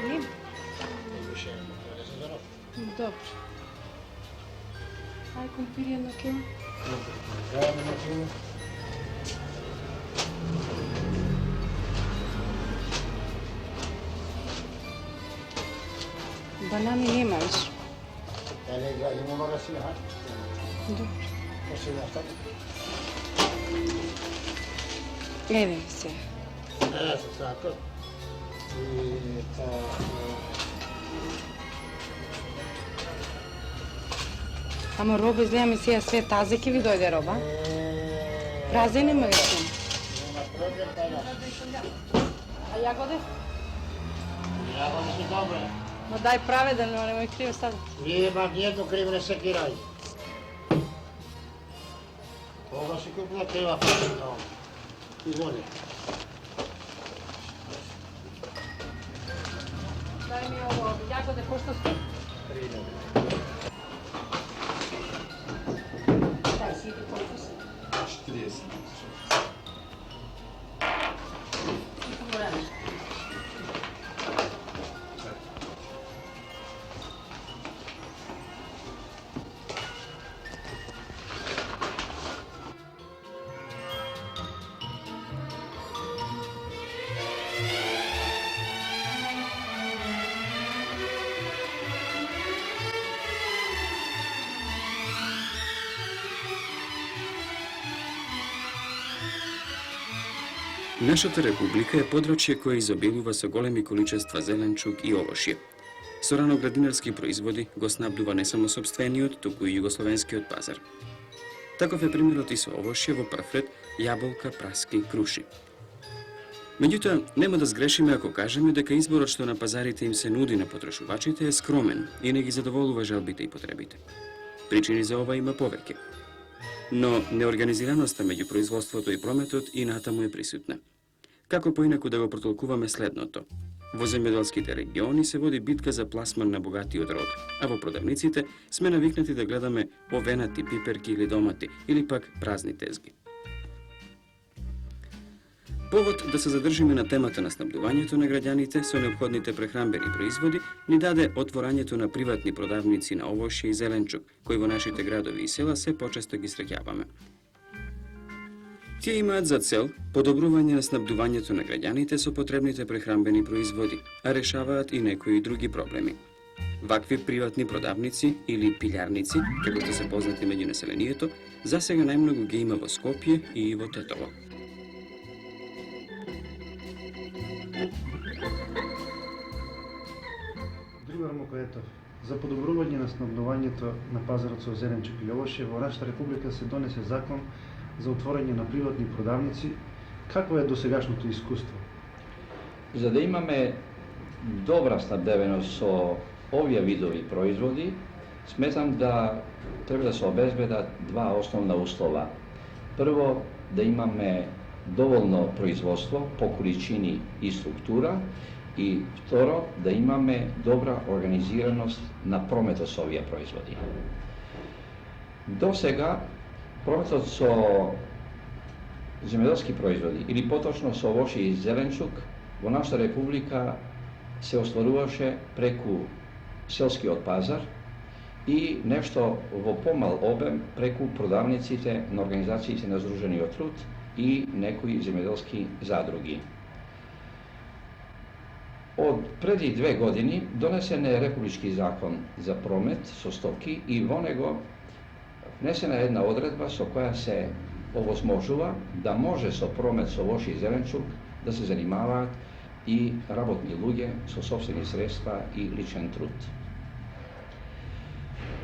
Ima? Više ne za zarok. Dobro. Aj kumpir 1 kilo. Zajedno na kilo. Banani nema više. Imamo rasija, ha? Dobro. To se nastavi. Evo se. Ne, tako. I Ама роба изгледа ми сега све тазе ке ви дойде роба. Празе нема веќе. Nema problem, taj naš. А јагоде? Jagode su dobre. Ма дај праведен, но немој криво стави. Nema nijedno krivo ne sekiraj. Ovo si kupila kriva pašta. Izvoli. Дај ми ово јагоде кошто сте? 3.000. Дај си иди колку се. 40. Нашата република е подрачје кое изобилува со големи количества зеленчук и овошје. Со раноградинарски производи го снабдува не само сопствениот, туку и југословенскиот пазар. Таков е примерот и со овошје во прв ред јаболка, праски, круши. Меѓутоа, нема да сгрешиме ако кажеме дека изборот што на пазарите им се нуди на потрошувачите е скромен и не ги задоволува жалбите и потребите. Причини за ова има повеќе. Но неорганизираноста меѓу производството и прометот и натаму е присутна. Како поинаку да го протолкуваме следното? Во земјоделските региони се води битка за пласман на богатиот род, а во продавниците сме навикнати да гледаме овенати пиперки или домати, или пак празни тезги. Повод да се задржиме на темата на снабдувањето на граѓаните со неопходните прехранбени производи ни даде отворањето на приватни продавници на овошје и зеленчук, кои во нашите градови и села се почесто ги среќаваме. Тие имаат за цел подобрување на снабдувањето на граѓаните со потребните прехранбени производи, а решаваат и некои други проблеми. Вакви приватни продавници или пилјарници, како што се познати меѓу населението, засега најмногу ги има во Скопје и во Тетово. Друга Мокоетов, за подобрување на снабдувањето на пазарот со зеленчук и овошје во нашата република се донесе закон за отворање на приватни продавници. Какво е досегашното искуство? За да имаме добра снабдевеност со овие видови производи, сметам да треба да се обезбедат два основна услова. Прво, да имаме доволно производство по количини и структура, и второ, да имаме добра организираност на прометот со овие производи. До сега, прометот со земјоделски производи, или поточно со овошје и зеленчук, во нашата република се остваруваше преку селскиот пазар и нешто во помал обем преку продавниците на организациите на Сдружениот труд и некои земјоделски задруги. Од преди 2 години донесен е републички закон за промет со стоки и во него внесена е една одредба со која се овозможува да може со промет со овошје и зеленчук да се занимаваат и работни луѓе со сопствени средства и личен труд.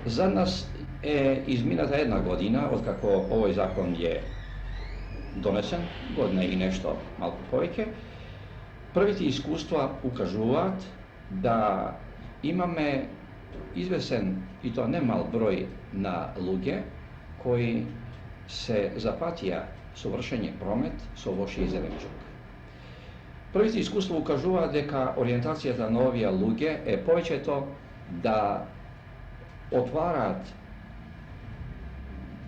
За нас е измината 1 година откако овој закон е донесен, година и нешто малку повеќе. Првите искуства укажуваат да имаме извесен, и тоа не мал број на луѓе кои се запатија со вршење промет со овошје и зеленчук. Првите искуства укажуваат дека ориентацијата на овие луѓе е повеќето да отвараат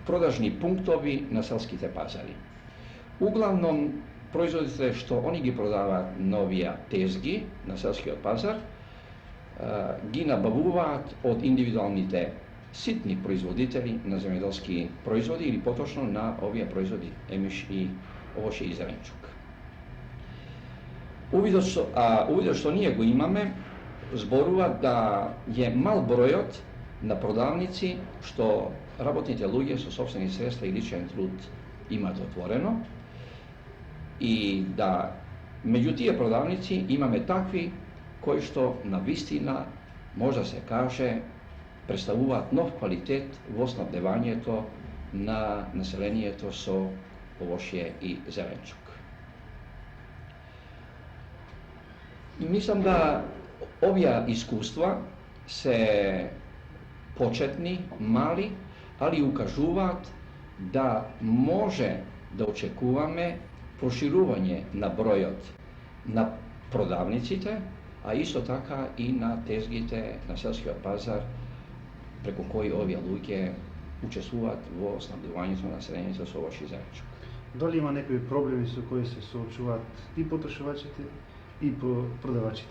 продажни пунктови на селските пазари. Углавном, производите што они ги продаваат на овие тезги на селскиот пазар ги набавуваат од индивидуалните ситни производители на земјоделски производи или поточно на овие производи емиш и овошје и зеленчук. Увидот што ние го имаме зборува да е мал бројот на продавници што работните луѓе со сопствени средства и личен труд имаат отворено и да меѓу тие продавници имаме такви кои што на вистина може да се каже представуваат нов квалитет во снабдевањето на населението со овошје и зеленчук. Мислам да овие искуства се почетни, мали, али укажуваат да може да очекуваме проширување на бројот на продавниците, а исто така и на тезгите на селскиот пазар преку кои овие луѓе учествуваат во снабдувањето на населението со овошје и зеленчук. Дали има некои проблеми со кои се соочуваат и потрошувачите и продавачите?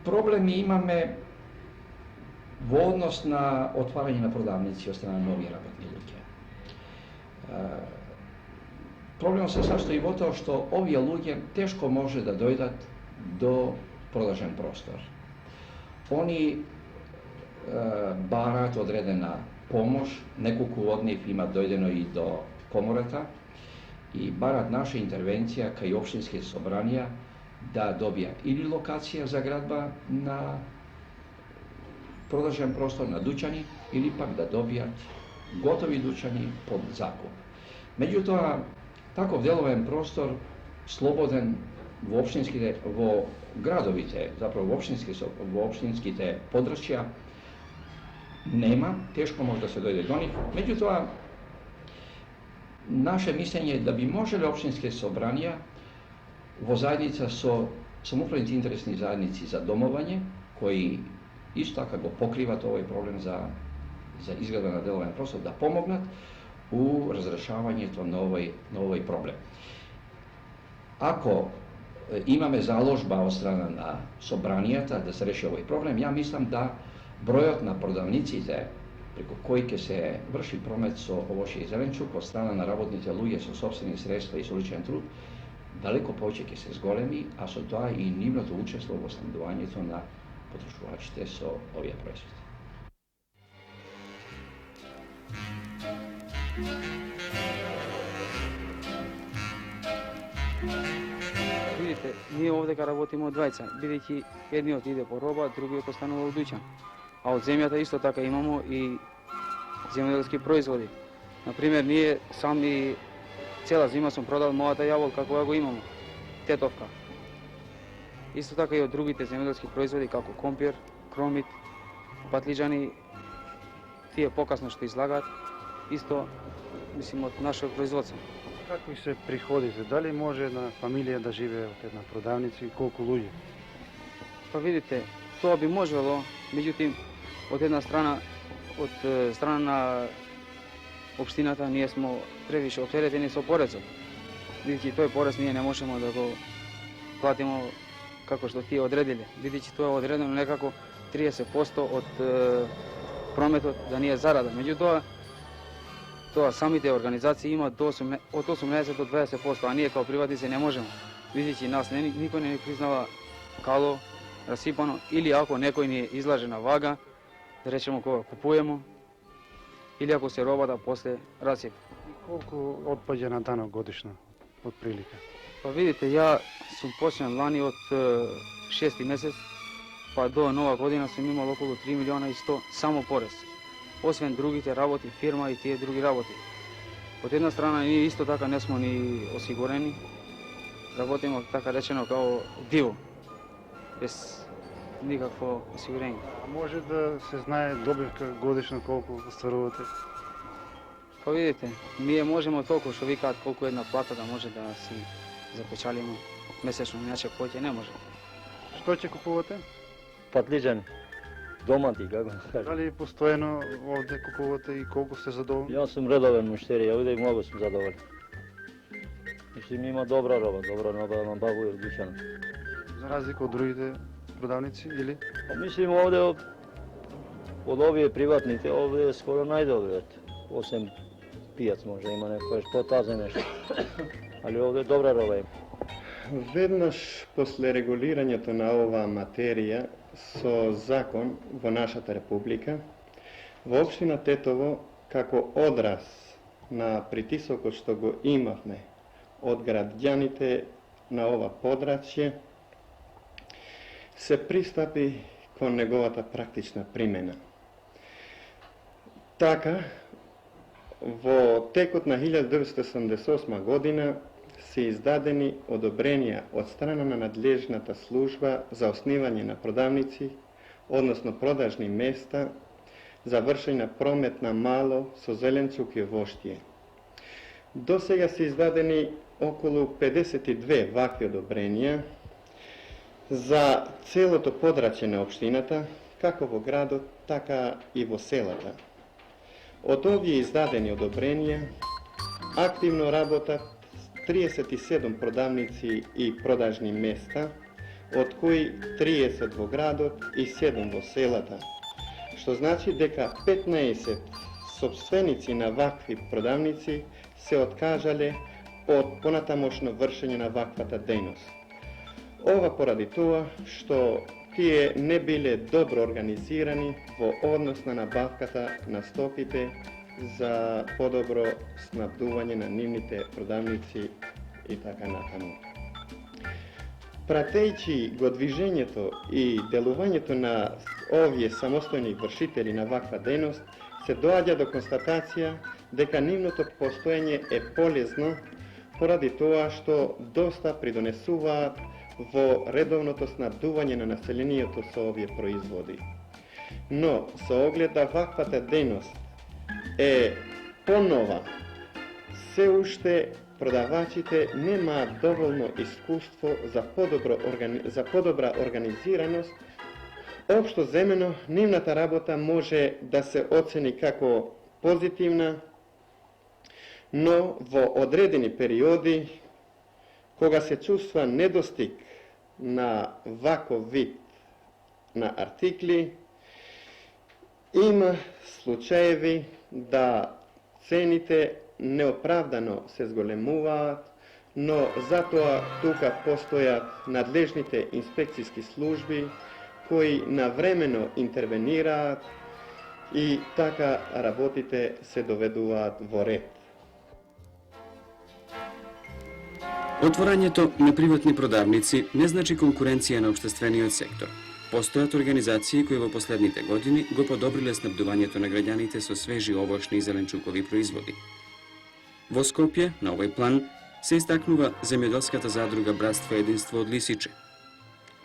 Проблеми имаме во однос на отварање на продавници од страна на нови работни луѓе. Проблемот се састои во тоа што овие луѓе тешко може да дојдат до продажен простор. Они бараат одредена помош, неколку од нив имаат дојдено и до комората и бараат наша интервенција кај општински собранија да добијат или локација за градба на продажен простор на дуќани или пак да добијат готови дуќани под закуп. Меѓутоа, таков деловен простор слободен во градовите, заправо во општинските подрачја нема, тешко може да се дојде до нив. Меѓутоа, наше мислење е да би можеле општински собранија во заедница со самоуправните интересни заедници за домовање, кои исто така го покриват овој проблем за изградба на деловен простор, да помогнат у разрешавањето на овој проблем. Ако имаме заложба од страна на собранијата да се реши овој проблем, ја мислам да бројот на продавниците преку кои ќе се врши промет со овошје и зеленчук од страна на работните луѓе со сопствени средства и со личен труд далеко повеќе ќе се зголеми, а со тоа и нивното учество во снабдувањето на потрошувачите со овие производи. Видите, ние овдека работиме од двајца, бидејќи едниот иде по роба, другиот останува во дуќан. А од земјата исто така имамо и земјоделски производи. Например, ние сами цела зима сум продал мојата јаболка која го имамо, тетовка. Исто така и од другите земјоделски производи како компир, кромит, патлиџани, тие покасно што излагаат, исто мислим од нашето производство. Какви се приходите? Дали може една фамилија да живее од една продавница и колку луѓе? Па видите, тоа би можело, меѓутоа од една страна, од страна на општината, ние смо превише оптеретени со порезот. Бидејќи тој порез ние не можеме да го платиме како што тие одредиле. Бидејќи тоа е одредено некако 30% од прометот да ни е зарада. Меѓутоа, тоа самите организации имаат од 18 до 20%, а ние како приватници не можеме. Бидејќи нас никој не ни признава кало, расипано, или ако некој ни излаже на вага, да речемо кога купуемо, или ако се робата после расип. Колку отпаѓа на данок годишно, од прилика? Па видите, ја сум почнал лани од 6 месец, па до нова година сум имал околу 3 милиона и 100 само порез. Освен другите работи, фирма и тие други работи. Од една страна ние исто така не смо ни осигурени, работиме така речено као диво, без никакво осигурење. А може да се знае добивка годишно колку остварувате? Па видите, ние можеме толку што викаат колку една плата да може да си запечалиме месечно, иначе повеќе не може. Што ќе купувате? Патлиџани, домати, како да кажа. Дали постојано овде купувате и колку сте задоволни? Јас сум редовен муштери, ја овде многу сум задоволен. И што ми има добра роба набавува од дуќанот. За разлика од другите продавници или? Pa mislim ovdje od ovije privatnike, ovdje je skoro najdobре, osim pijac možda ima neko još potaze nešto, ali ovdje je dobra roba ima. Веднаш после регулирањето на оваа материја со закон во нашата република, во општина Тетово, како одраз на притисокот што го имавме од граѓаните на ова подрачје, се пристапи кон неговата практична примена. Така, во текот на 1978 година се издадени одобренија од страна на надлежната служба за основање на продавници, односно продажни места, за вршење на промет на мало со зеленчук и овоштје. До сега се издадени околу 52 вакви одобренија за целото подрачје на општината, како во градот, така и во селата. Од овие издадени одобренија, активно работат 37 продавници и продажни места, од кои 30 во градот и 7 во селата, што значи дека 15 собственици на вакви продавници се откажале од понатамошно вршење на ваквата дејност. Ова поради тоа што тие не биле добро организирани во однос на набавката на стоките за подобро снабдување на нивните продавници и така натаму. Пратејќи го движењето и делувањето на овие самостојни вршители на ваква дејност, се доаѓа до констатација дека нивното постоење е полезно поради тоа што доста придонесуваат во редовното снабдување на населението со овие производи. Но, со оглед да ваквата дејност е понова, се уште продавачите немаат доволно искуство за подобра организираност. Општо земено, нивната работа може да се оцени како позитивна, но во одредени периоди, кога се чувства недостиг на ваков вид на артикли, има случаеви да цените неоправдано се зголемуваат, но затоа тука постојат надлежните инспекцијски служби кои навремено интервенираат и така работите се доведуваат во ред. Отворањето на приватни продавници не значи конкуренција на општествениот сектор. Постојат организации кои во последните години го подобриле снабдувањето на граѓаните со свежи овошни и зеленчукови производи. Во Скопје, на овој план, се истакнува земјоделската задруга Братство единство од Лисиче.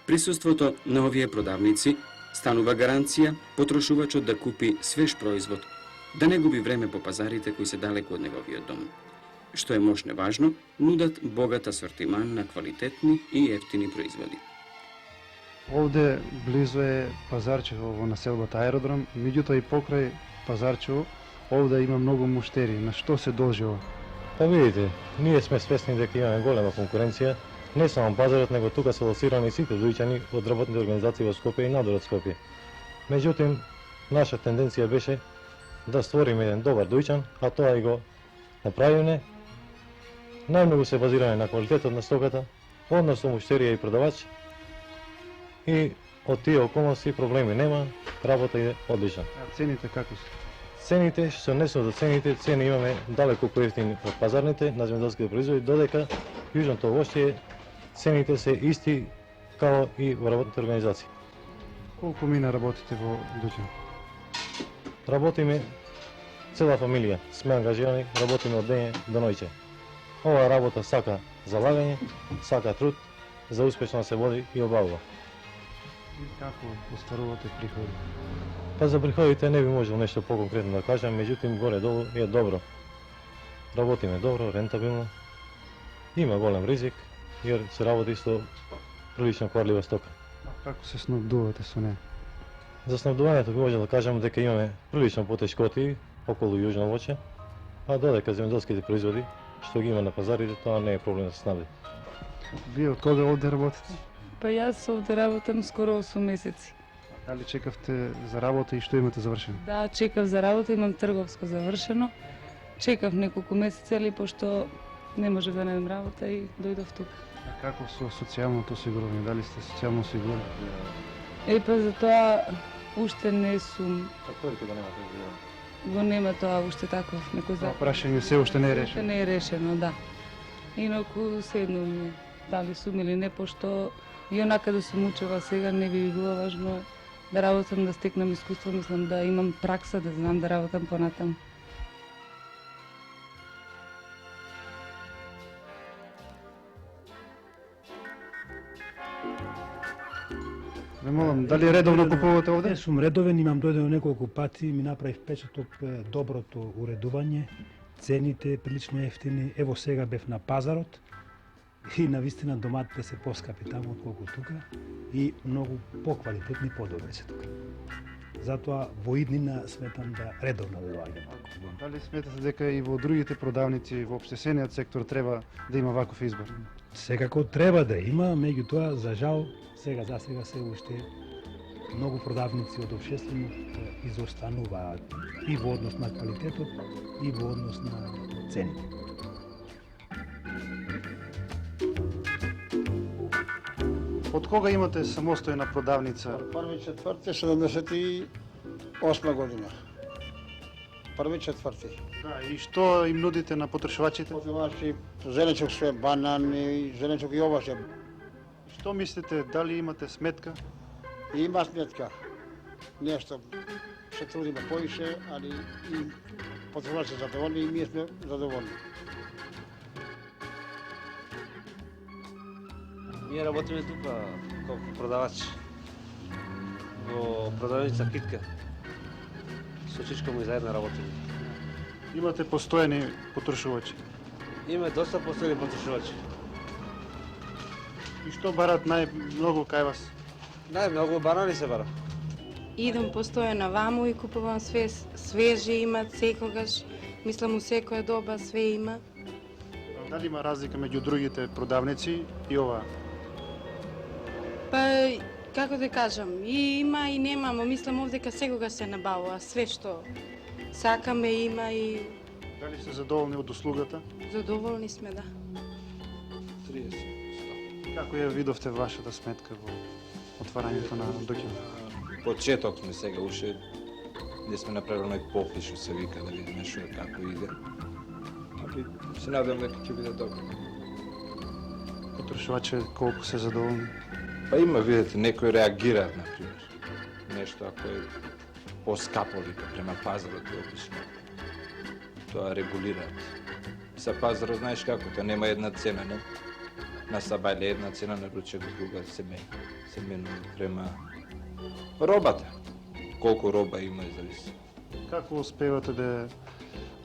Присуството на овие продавници станува гаранција потрошувачот да купи свеж производ, да не губи време по пазарите кои се далеку од неговиот дом. Што е мошне важно, нудат богат асортиман на квалитетни и ефтини производи. Овде близу е пазарчево во населбата Аеродром, меѓутоа и покрај пазарчево овде има многу муштери. На што се должи ова? Па видите, ние сме свесни дека имаме голема конкуренција, не само пазарот, него тука се лоцирани сите дојчани од работните организации во Скопје и надвор од Скопје. Меѓутоа, наша тенденција беше да створиме еден добар дојчан, а тоа и го направиме. Најмногу се базираме на квалитетот на стоката, односно муштерија и продавач, и од тие околности проблеми нема, работа е одлична. А цените како се? Цените, што не се за цените, цени имаме далеку поевтини од пазарните на земјоделските производи, додека јужното овошје цените се исти као и во работните организации. Колку мина работите во дојчан? Работиме цела фамилија, сме ангажирани, работиме од дење до ноќе. Ова работа сака залагање, сака труд, за успешно се води и обавува. И како остварувате приходи? Па за приходите не би можел нешто поконкретно да кажам, меѓутоа горе-долу е добро. Работиме добро, рентабилно, има голем ризик, jer се работи со прилично кварлива стока. А како се снабдувате со неа? За снабдувањето би можел да кажам дека имаме прилично потешкоти околу јужно воќе, а додека земјоделските производи што ги има на пазарите, тоа не е проблем да се снабди. Вие од кога овде работите? Па јас овде работам скоро 8 месеци. Дали чекавте за работа и што имате завршено? Да, чекав за работа, имам трговско завршено. Чекав неколку месеци, али пошто не може да најдам работа и дојдов тука. А како со социјалното осигурување? Дали сте социјално осигурени? Па за тоа уште не сум. Тврдите да немате осигурување? Го нема тоа уште таков некој Това закон. прашање се уште не е Уште решено. не е решено, да. Инаку седно ми дали сум или не, пошто и онака да сум учела сега не би било важно да работам, да стекнам искуство, мислам да имам пракса, да знам да работам понатаму. Ве молам, дали редовно купувате овде? Не сум редовен, имам дојдено неколку пати, ми направи впечаток доброто уредување, цените прилично ефтини. Ево сега бев на пазарот и навистина доматите се поскапи таму отколку тука и многу поквалитетни, подобри се тука. Затоа во иднина сметам да редовно да доаѓам. Дали сметате дека и во другите продавници во општесениот сектор треба да има ваков избор? Секако треба да има, меѓутоа за жал за сега се уште многу продавници од општественот изостануваат и во однос на квалитетот и во однос на цените. Од кога имате самостојна продавница? 1.4.78 година. 1.4. Да, и што им нудите на потрошувачите? Потрошувачи, зеленчук све, банани, зеленчук и овоќе. Што мислите, дали имате сметка? Има сметка. Нешто се трудиме поише, али и потрошувачи се задоволни и ние сме задоволни. Ние работиме тука како продавач во продавница Китка. Со чичко му и заедно работиме. Имате постојани потрошувачи? Има доста постојни потрошувачи. И што барат најмногу кај вас? Најмногу банани се бара. Идам постојано ваму и купувам свежи имат секогаш. Мислам у секоја доба све има. Дали има разлика меѓу другите продавници и ова? Па, како да кажам, и има и нема, но мислам овдека секогаш се набавува. Све што сакаме има и... Дали сте задоволни од услугата? Задоволни сме, да. 30. Како ја видовте вашата сметка во отварањето на документ? Почеток сме сега, уште не сме направили оној попис што се вика да видиме што е како иде. Али се надам дека ќе биде добро. Потрошувачи колку се задоволни? Па има, видите, некои реагираат, например. Нешто ако е поскапо вика према пазарот обично. Тоа регулираат. Са пазарот знаеш како, тоа нема една цена, не? На Сабајле една цена, на ручек друга се менува према робата. Колку роба има и зависи. Како успевате да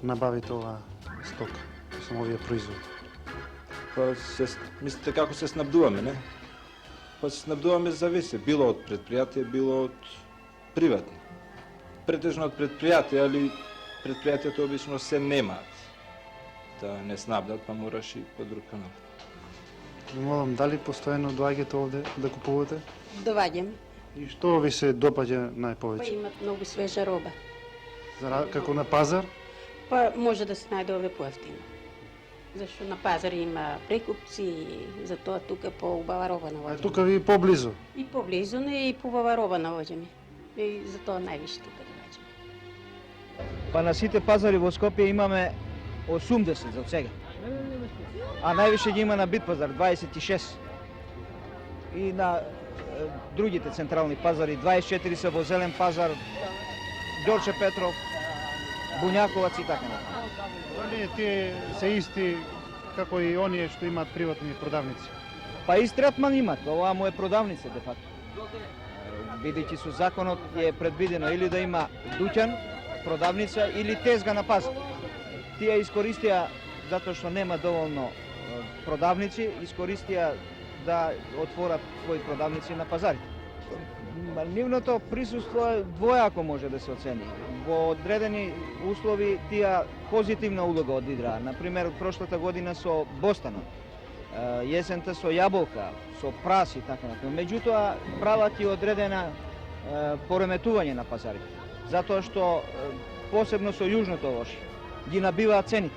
набавите оваа стока, само овие производи? Па мислите како се снабдуваме, не? Па се снабдуваме зависи, било од предпријатие, било од приватни. Претежно од предпријатие, али предпријатието обично се немаат. Да не снабдат, па мораш и по друг канал. Молам, дали постојано доаѓате овде да купувате? Доаѓам. И што ви се допаѓа Па најповеќе? имат многу свежа роба. Како на пазар? Па може да се најде овде поевтино. Зашто на пазар има прекупци и затоа тука поубава роба А наоѓаме. тука ви поблизу. И поблизу, но и поубава роба наоѓаме. И затоа највише тука доаѓаме. Па на сите пазари во Скопје имаме 80 за сега. А највише ги има на Бит пазар 26. И на другите централни пазари 24 се во Зелен пазар, Ѓорче Петров, Буњаковац и така натаму. Дали тие се исти како и оние што имаат приватни продавници? Па ист третман имат, оваа му е продавница де факто. Бидејќи со законот е предвидено или да има дуќан, продавница или тезга на пазар. Тие искористија затоа што нема доволно продавници, искористија да отворат своји продавници на пазарите. Нивното присуство е двојако може да се оцени. Во одредени услови тие позитивна улога одиграа. Например, прошлата година со Бостанот. јесента со јаболка, со прас и така натаму. Меѓутоа прават и одредена пореметување на пазарите, затоа што посебно со јужното овошје ги набиваат цените.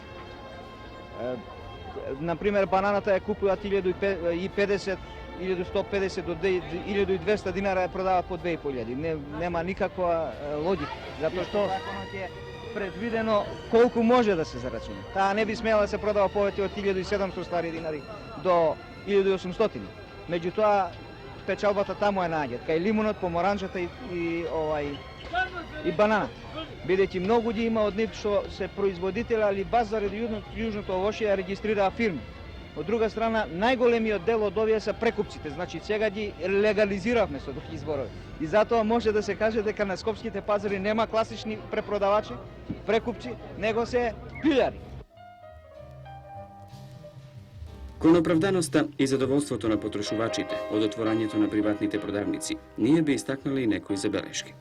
Например, бананата ја купуваат 1050, 1150 до 1200 динара ја продаваат по 2500. Нема никаква логика, затоа што законот е предвидено колку може да се зарачуна. Таа не би смела да се продава повеќе од 1700 стари динари до 1800. Меѓутоа печалбата таму е наоѓаат, кај лимунот, поморанџата и бананата. Бидејќи многу ги има од нив што се производители, али баш заради јужното овошје ја регистрираа фирми. Од друга страна, најголемиот дел од овие се прекупците, значи сега ги легализиравме со други зборови. И затоа може да се каже дека на скопските пазари нема класични препродавачи, прекупци, него се пилјари. Кон оправданоста и задоволството на потрошувачите од отворањето на приватните продавници, ние би истакнале и некои забелешки.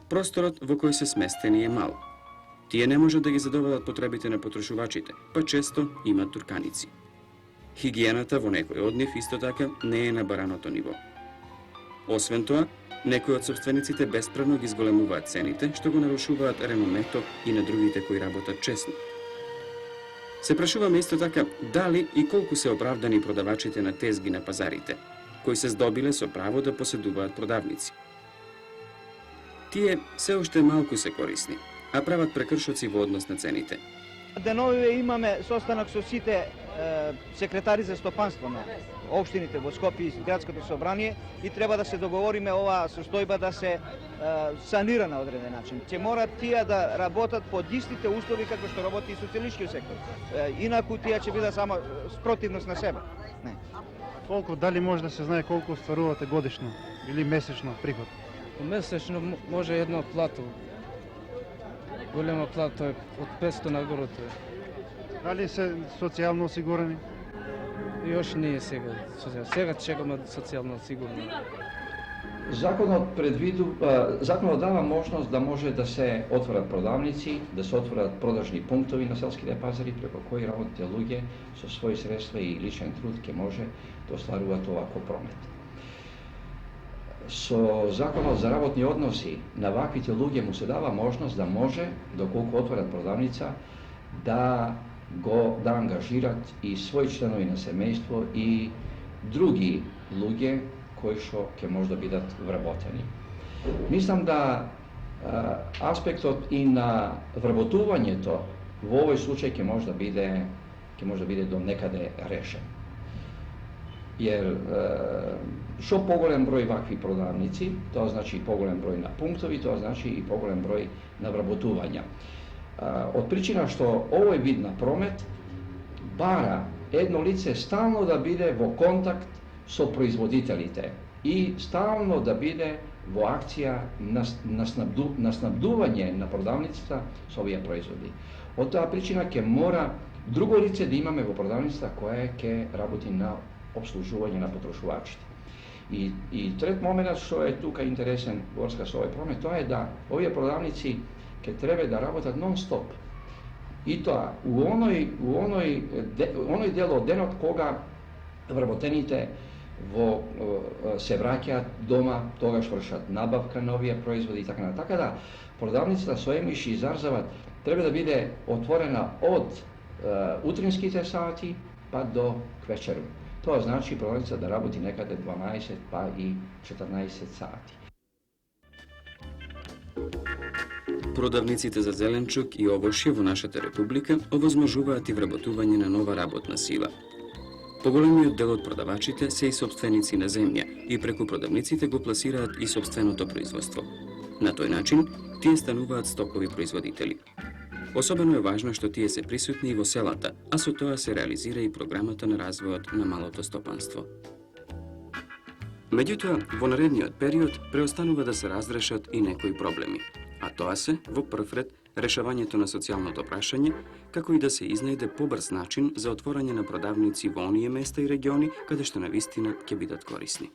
Просторот во кој се сместени е мал. Тие не може да ги задоволат потребите на потрошувачите, па често имат турканици. Хигиената во некој од нив исто така не е на бараното ниво. Освен тоа, некои од собствениците бесправно ги зголемуваат цените, што го нарушуваат реномето и на другите кои работат честно. Се прашуваме исто така дали и колку се оправдани продавачите на тезги на пазарите, кои се здобиле со право да поседуваат продавници. Тие се уште малку се корисни, а прават прекршоци во однос на цените. Деновиве имаме состанок со сите секретари за стопанство на општините во Скопје и градското собрание и треба да се договориме оваа состојба да се санира на одреден начин. Ќе морат тие да работат под истите услови како што работи и социјалистичкиот сектор. Инаку тие ќе бидат само спротивност на себе. Не. Колку, дали може да се знае колку остварувате годишно или месечно приход? Месечно може едно плато. Голема плато е од 500 нагорото. Дали се социјално осигурени? Још не е сега. Сега чекаме социјално осигурено. Законот дава можност да може да се отворат продавници, да се отворат продажни пунктови на селските пазари преку кои работните луѓе со своји средства и личен труд ќе може да остваруваат овако промет. Со законот за работни односи на ваквите луѓе му се дава можност да може, доколку отворат продавница, да ангажират и своји членови на семејство и други луѓе кои што ќе може да бидат вработени. Мислам да аспектот и на вработувањето во овој случај ќе може да биде до некаде решен. Jer što poголем број вакви продавници, тоа значи и поголем број на пунктови, тоа значи и поголем број на вработувања. Од причина што овој вид на промет бара едно лице стално да биде во контакт со производителите и стално да биде во акција на снабдување на продавницата со овие производи. Од таа причина ќе мора друго лице да имаме во продавницата која ќе работи на обслужување на потрошувачите. И трет момент што е тука интересен во врска со овој промет, тоа е да овие продавници ќе треба да работат нон-стоп. И тоа у оној дел од денот кога вработените се враќаат дома, тогаш вршат набавка на овие производи и така на така да продавницата со емиши и зарзават треба да биде отворена од утринските сати па до квечеру. Тоа значи продавница да работи некаде 12 па и 14 сати. Продавниците за зеленчук и овошје во нашата република овозможуваат и вработување на нова работна сила. Поголемиот дел од продавачите се и собственици на земја и преку продавниците го пласираат и собственото производство. На тој начин, тие стануваат стокови производители. Особено е важно што тие се присутни и во селата, а со тоа се реализира и програмата на развојот на малото стопанство. Меѓутоа, во наредниот период преостанува да се разрешат и некои проблеми, а тоа се, во прв ред, решавањето на социјалното прашање, како и да се изнајде побрз начин за отворање на продавници во оние места и региони каде што навистина ќе бидат корисни.